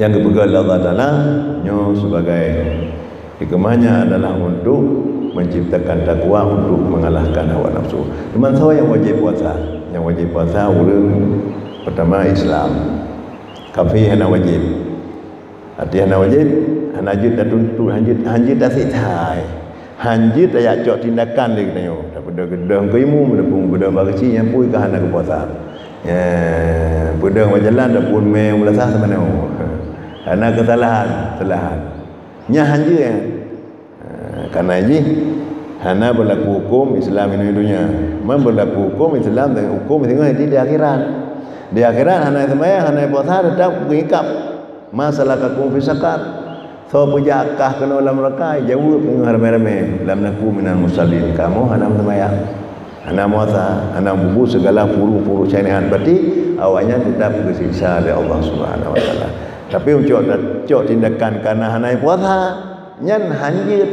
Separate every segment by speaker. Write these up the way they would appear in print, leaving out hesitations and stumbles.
Speaker 1: Yang kepegal Allah Ta'ala nyo sebagai hikmahnya adalah untuk menciptakan takwa, untuk mengalahkan hawa nafsu. Teman saya yang wajib puasa. Yang wajib puasa urang pertama Islam. Kafir hana wajib. Arti hana wajib, hana jut dah tuntut, hanjit dah sitai. Hanjit dah cok tindakan dia kena yo. Daripada gedang ke ilmu, menepung gedang bagasi yang pui ke hana ke puasa. Ya, pedang berjalan dah pun main belasah sama mana. Karena kesalahan. Nya hanjit ya. Karena ini hana berlaku hukum Islam ini dunia. Man berlaku hukum Islam dan hukum tengok di akhirat. Di akhirat hana semaya, hana puasa tetap mengikap masalah kakum fi sakar. So pujakah kena dalam neraka jawab dengan ramai-ramai lam naku minal musallin. Kamu hana semaya, hana puasa, hana bubu segala puru-puru cairan. Berarti awalnya tetap bersiksa oleh Allah Subhanahu wa taala. Tapi cok tindakan karena hana puasa nyan hanjit.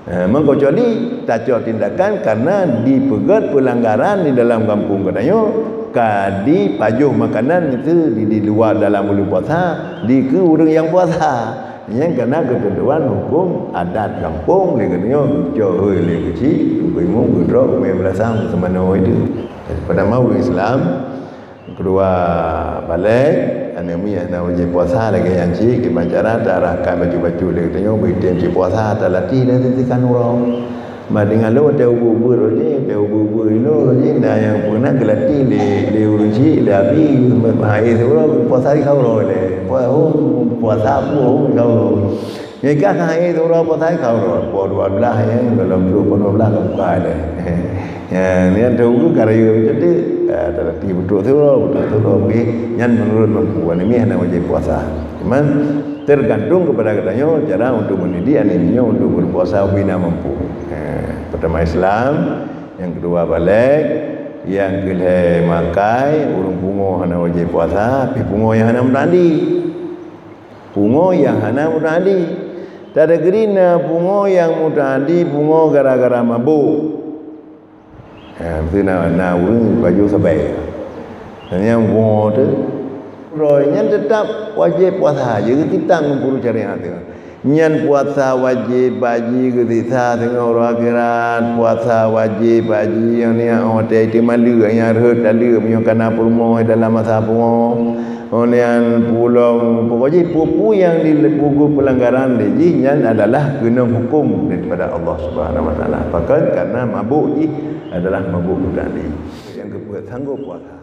Speaker 1: Mengkecuali tak cok tindakan karena dipegat pelanggaran di dalam kampung katanya kadi pajuh makanan itu di luar dalam bulan puasa di ke orang yang puasa yang kena ketentuan hukum adat kampung le katanya cok hoi le kecil umum gedrok umum belasang semana itu pada mau Islam kedua balik anemi ana wajib puasa lagi yang cik kebancaran arahkan baju-baju dia katanya beritian cik puasa tak latih dan titikan orang dengan lo ada ubu-ubu ni ada ubu-ubu lo ni dah yang pernah kelatih le urusi le abi bahaya tu puasa kau lo le puasa pun kau lo ni kan hari tu puasa kau lo puasa 12 yang dalam 12 kau buka le ya ni ada ubu karya macam tu ada latih betul tu pergi yang menurut mampu ini hanya wajib puasa cuman tergantung kepada katanya cara untuk mendidik anaknya untuk berpuasa bina mampu. Pertama Islam, yang kedua balik, yang kelih makai urung pungo hana wajib puasa, pi pungo yang hana mutadi. Pungo yang hana mutadi. Tak ada gerina pungo yang mutadi pungo gara-gara mabuk. Itu nak urung baju sabai. Dan yang pungo tu roy nyan tetap wajib puasa je kita ngumpul syariat tu. Nyan puasa wajib baji ke tisa tengok orang akhirat puasa wajib baji yang ni hotel itu malu yang herd dalu punya kana purmo dalam masa pungo. Onian pulau wajib pupu yang dilepugu pelanggaran dia nyan adalah kena hukum daripada Allah Subhanahu wa taala. Bahkan karena mabuk ni adalah mabuk tadi. Yang kebuat sanggup puasa